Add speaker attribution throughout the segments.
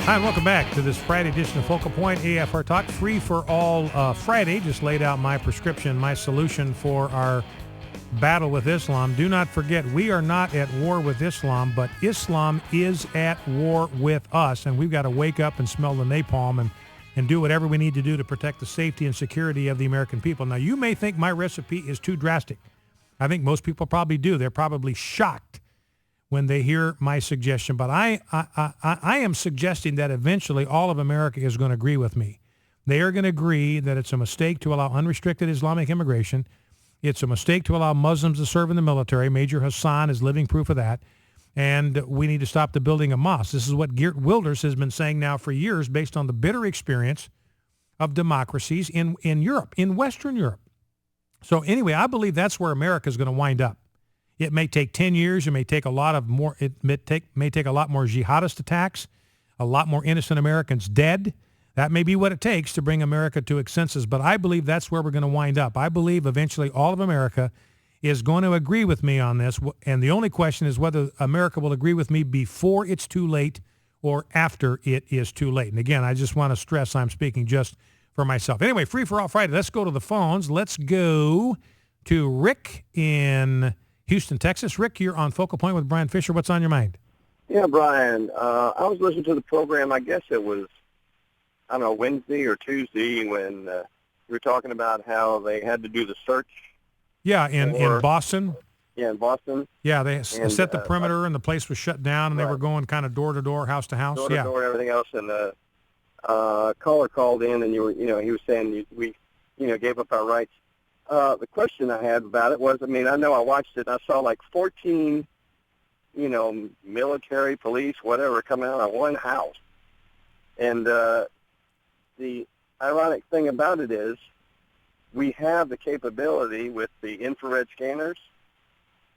Speaker 1: Hi, and welcome back to this Friday edition of Focal Point AFR Talk. Free for all Friday. Just laid out my prescription, my solution for our battle with Islam. Do not forget, we are not at war with Islam, but Islam is at war with us, and we've got to wake up and smell the napalm and do whatever we need to do to protect the safety and security of the American people. Now, you may think my recipe is too drastic. I think most people probably do. They're probably shocked when they hear my suggestion. But I am suggesting that eventually all of America is going to agree with me. They are going to agree that it's a mistake to allow unrestricted Islamic immigration. It's a mistake to allow Muslims to serve in the military. Major Hassan is living proof of that. And we need to stop the building of mosques. This is what Geert Wilders has been saying now for years based on the bitter experience of democracies in Europe, in Western Europe. So anyway, I believe that's where America is going to wind up. It may take 10 years. It may take a lot more jihadist attacks, a lot more innocent Americans dead. That may be what it takes to bring America to its senses. But I believe that's where we're going to wind up. I believe eventually all of America is going to agree with me on this. And the only question is whether America will agree with me before it's too late or after it is too late. And again, I just want to stress I'm speaking just for myself. Anyway, Free for All Friday. Let's go to the phones. Let's go to Rick in Houston, Texas. Rick, you're on Focal Point with Brian Fisher. What's on your mind?
Speaker 2: Yeah, Brian, I was listening to the program, I guess it was, I don't know, Wednesday or Tuesday when you were talking about how they had to do the search.
Speaker 1: Yeah, in Boston.
Speaker 2: Yeah, in Boston.
Speaker 1: Yeah, they set the perimeter and the place was shut down and they were going kind of door to door, house to house.
Speaker 2: Door to door, everything else. And caller called in and he was saying we gave up our rights. The question I had about it was, I know I watched it and I saw like 14, military, police, whatever, coming out of one house. And the ironic thing about it is we have the capability with the infrared scanners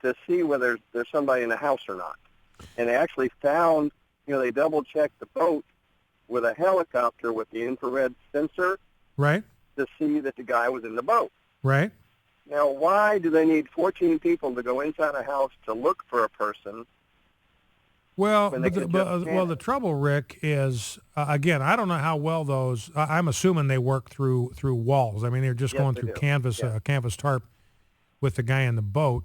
Speaker 2: to see whether there's somebody in the house or not. And they actually found, they double-checked the boat with a helicopter with the infrared sensor
Speaker 1: right,
Speaker 2: to see that the guy was in the boat.
Speaker 1: Right.
Speaker 2: Now, why do they need 14 people to go inside a house to look for a person?
Speaker 1: Well, the trouble, Rick, is, again, I don't know how well those, I'm assuming they work through walls. They're just going through canvas, canvas tarp with the guy in the boat.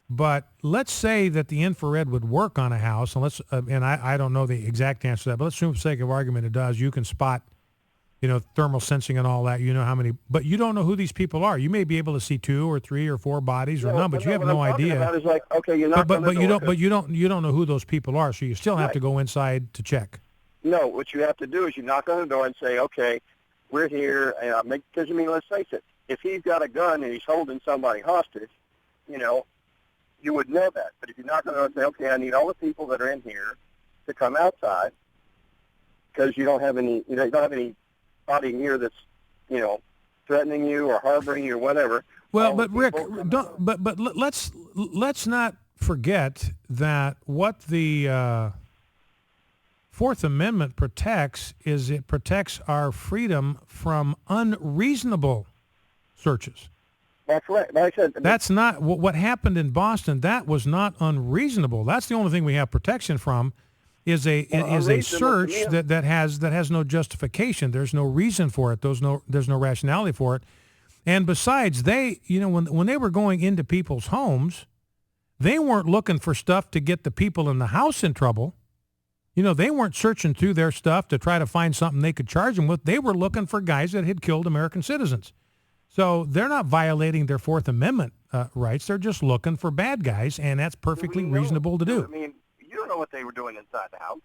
Speaker 1: But let's say that the infrared would work on a house, and I don't know the exact answer to that, but let's assume for the sake of argument it does. You can spot thermal sensing and all that, how many, but you don't know who these people are. You may be able to see 2 or 3 or 4 bodies or none, but you have no idea.
Speaker 2: About is like, okay, you're not
Speaker 1: but you don't know who those people are, so you still have to go inside to check.
Speaker 2: No, what you have to do is you knock on the door and say, okay, we're here, because let's face it, if he's got a gun and he's holding somebody hostage, you would know that. But if you knock on the door and say, okay, I need all the people that are in here to come outside, because you don't have any body here that's, threatening you or harboring you or whatever.
Speaker 1: Well, but Rick, let's not forget that what the Fourth Amendment protects is it protects our freedom from unreasonable searches.
Speaker 2: That's right. Like I said,
Speaker 1: that's not what happened in Boston. That was not unreasonable. That's the only thing we have protection from. Is a search that has no justification. There's no reason for it. There's no rationality for it. And besides, they when they were going into people's homes, they weren't looking for stuff to get the people in the house in trouble. They weren't searching through their stuff to try to find something they could charge them with. They were looking for guys that had killed American citizens. So they're not violating their Fourth Amendment rights. They're just looking for bad guys, and that's perfectly reasonable to do.
Speaker 2: You don't know what they were doing inside the house.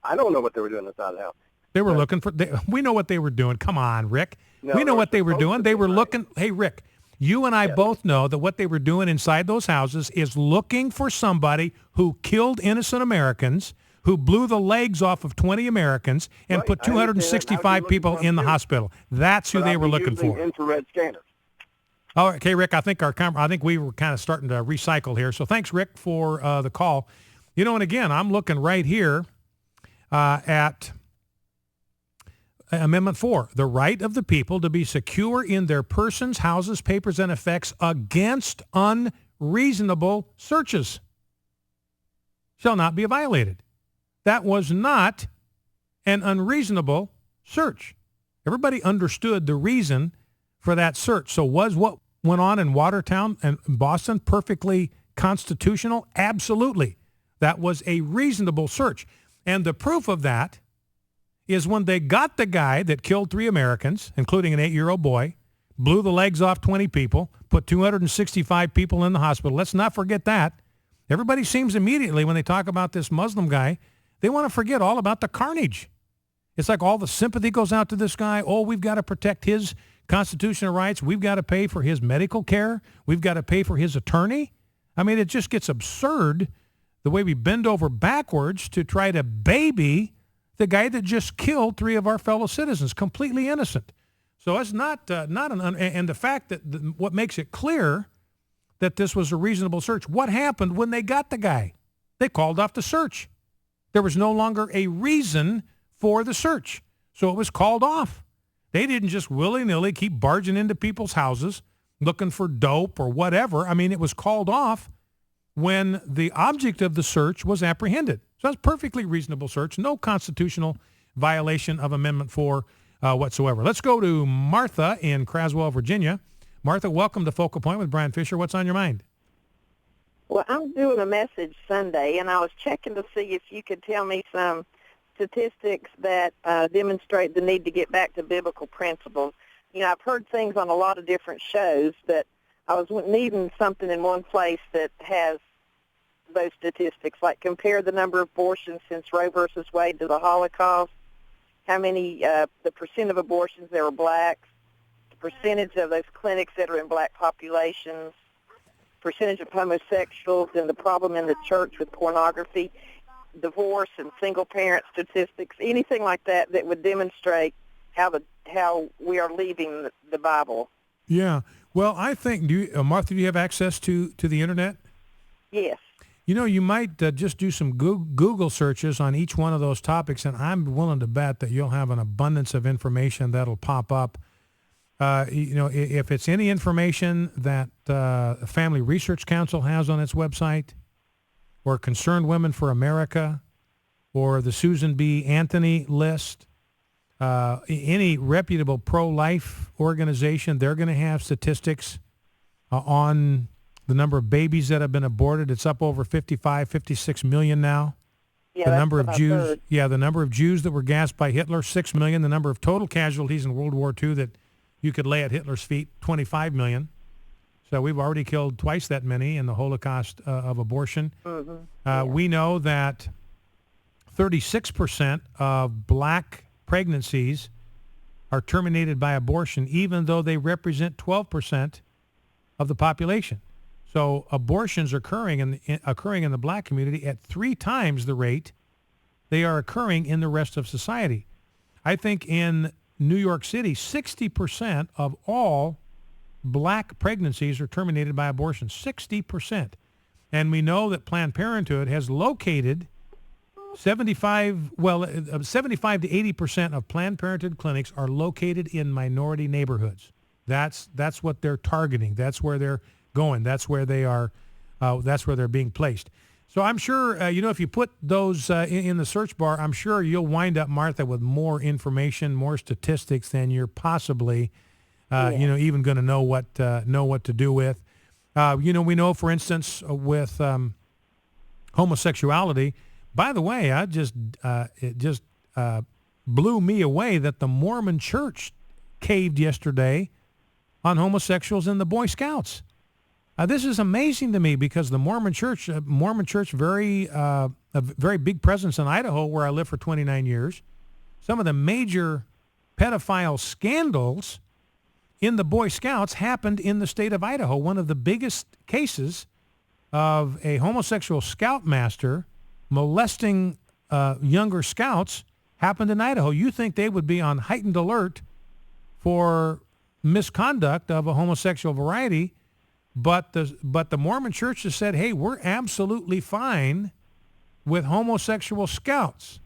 Speaker 2: I don't know what they were doing inside the house.
Speaker 1: They were looking for, we know what they were doing. Come on, Rick.
Speaker 2: No,
Speaker 1: we know what they were doing. They were looking, hey, Rick, you and I both know that what they were doing inside those houses is looking for somebody who killed innocent Americans, who blew the legs off of 20 Americans, and put 265 people in the hospital. That's who they were looking for.
Speaker 2: Infrared scanners.
Speaker 1: Oh, okay, Rick, I think we were kind of starting to recycle here. So thanks, Rick, for the call. And again, I'm looking right here at Amendment 4, the right of the people to be secure in their persons, houses, papers, and effects against unreasonable searches shall not be violated. That was not an unreasonable search. Everybody understood the reason for that search. So was what went on in Watertown and Boston perfectly constitutional? Absolutely. That was a reasonable search. And the proof of that is when they got the guy that killed 3 Americans, including an 8-year-old boy, blew the legs off 20 people, put 265 people in the hospital. Let's not forget that. Everybody seems immediately, when they talk about this Muslim guy, they want to forget all about the carnage. It's like all the sympathy goes out to this guy. Oh, we've got to protect his constitutional rights. We've got to pay for his medical care. We've got to pay for his attorney. I mean, it just gets absurd the way we bend over backwards to try to baby the guy that just killed 3 of our fellow citizens, completely innocent. So it's not and the fact that what makes it clear that this was a reasonable search. What happened when they got the guy? They called off the search. There was no longer a reason for the search, so it was called off. They didn't just willy-nilly keep barging into people's houses looking for dope or whatever. I mean, it was called off when the object of the search was apprehended. So that's a perfectly reasonable search, no constitutional violation of Amendment 4 whatsoever. Let's go to Martha in Craswell, Virginia. Martha, welcome to Focal Point with Brian Fisher. What's on your mind?
Speaker 3: Well, I'm doing a message Sunday, and I was checking to see if you could tell me some statistics that demonstrate the need to get back to biblical principles. You know, I've heard things on a lot of different shows, but I was needing something in one place that has those statistics, like compare the number of abortions since Roe versus Wade to the Holocaust, how many, the percent of abortions that were blacks, the percentage of those clinics that are in black populations, percentage of homosexuals, and the problem in the church with pornography, divorce and single-parent statistics, anything like that that would demonstrate how we are leaving the Bible.
Speaker 1: Yeah. Well, I think, Martha, do you have access to the Internet?
Speaker 3: Yes.
Speaker 1: You know, you might just do some Google searches on each one of those topics, and I'm willing to bet that you'll have an abundance of information that'll pop up. You know, if it's any information that Family Research Council has on its website, or Concerned Women for America, or the Susan B. Anthony list, any reputable pro-life organization, they're going to have statistics on the number of babies that have been aborted. It's up over 56 million now.
Speaker 3: Yeah,
Speaker 1: the number of Jews,
Speaker 3: heard.
Speaker 1: the number of Jews that were gassed by Hitler, 6 million. The number of total casualties in World War II that you could lay at Hitler's feet, 25 million. So we've already killed twice that many in the Holocaust of abortion.
Speaker 3: Mm-hmm.
Speaker 1: We know that 36% of black pregnancies are terminated by abortion, even though they represent 12% of the population. So abortions are occurring in the black community at 3 times the rate they are occurring in the rest of society. I think in New York City, 60% of all black pregnancies are terminated by abortion, 60%. And we know that Planned Parenthood has located 75 to 80% of Planned Parenthood clinics are located in minority neighborhoods. That's what they're targeting. That's where they're going. That's where they are. That's where they're being placed. So I'm sure, if you put those in the search bar, I'm sure you'll wind up, Martha, with more information, more statistics than you're possibly, even going to know what to do with. We know, for instance, with homosexuality. By the way, it just blew me away that the Mormon Church caved yesterday on homosexuals in the Boy Scouts. This is amazing to me because the Mormon Church, a very big presence in Idaho, where I lived for 29 years. Some of the major pedophile scandals in the Boy Scouts happened in the state of Idaho. One of the biggest cases of a homosexual scoutmaster molesting younger scouts happened in Idaho. You think they would be on heightened alert for misconduct of a homosexual variety, but the Mormon Church has said, hey, we're absolutely fine with homosexual scouts.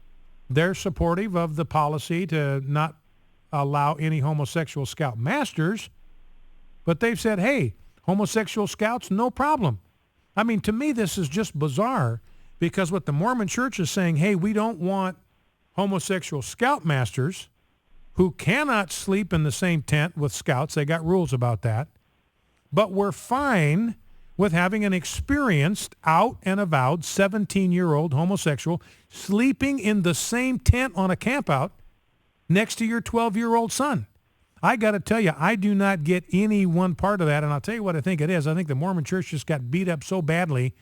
Speaker 1: They're supportive of the policy to not allow any homosexual scout masters, but they've said, hey, homosexual scouts, no problem. I mean, to me, this is just bizarre because what the Mormon Church is saying, hey, we don't want homosexual scoutmasters who cannot sleep in the same tent with scouts. They got rules about that. But we're fine with having an experienced, out and avowed 17-year-old homosexual sleeping in the same tent on a campout next to your 12-year-old son. I got to tell you, I do not get any one part of that, and I'll tell you what I think it is. I think the Mormon Church just got beat up so badly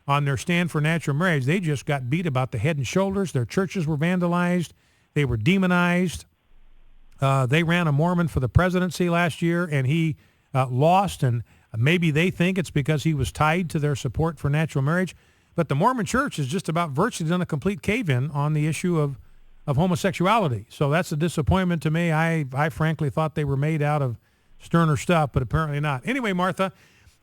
Speaker 1: on their stand for natural marriage. They just got beat about the head and shoulders. Their churches were vandalized. They were demonized. They ran a Mormon for the presidency last year, and he lost, and maybe they think it's because he was tied to their support for natural marriage. But the Mormon Church has just about virtually done a complete cave-in on the issue of homosexuality. So that's a disappointment to me. I frankly thought they were made out of sterner stuff, but apparently not. Anyway, Martha,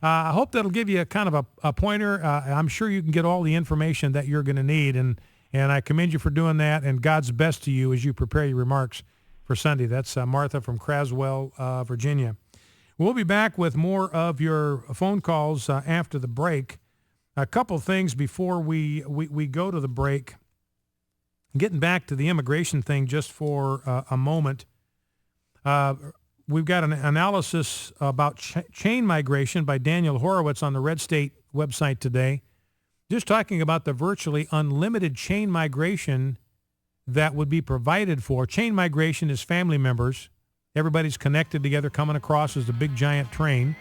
Speaker 1: I hope that'll give you a kind of a pointer. I'm sure you can get all the information that you're going to need, and I commend you for doing that, and God's best to you as you prepare your remarks for Sunday. That's Martha from Craswell, Virginia. We'll be back with more of your phone calls after the break. A couple things before we go to the break. Getting back to the immigration thing just for a moment. We've got an analysis about chain migration by Daniel Horowitz on the Red State website today. Just talking about the virtually unlimited chain migration that would be provided for. Chain migration is family members. Everybody's connected together, coming across as a big giant train.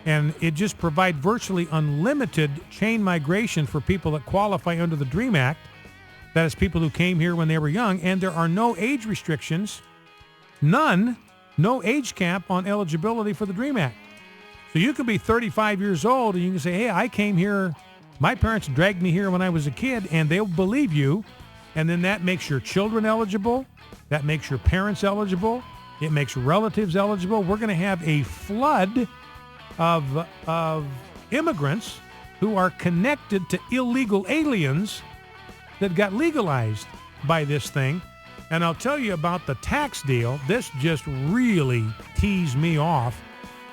Speaker 1: And it just provides virtually unlimited chain migration for people that qualify under the DREAM Act. That is people who came here when they were young, and there are no age restrictions, no age cap on eligibility for the DREAM Act. So you could be 35 years old and you can say, hey, I came here, my parents dragged me here when I was a kid, and they'll believe you. And then that makes your children eligible. That makes your parents eligible. It makes relatives eligible. We're going to have a flood of immigrants who are connected to illegal aliens that got legalized by this thing. And I'll tell you about the tax deal. This just really teased me off.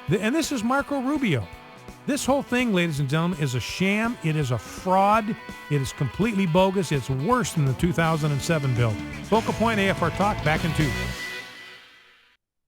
Speaker 1: And this is Marco Rubio. This whole thing, ladies and gentlemen, is a sham. It is a fraud. It is completely bogus. It's worse than the 2007 bill. Focal Point AFR Talk, back in 2.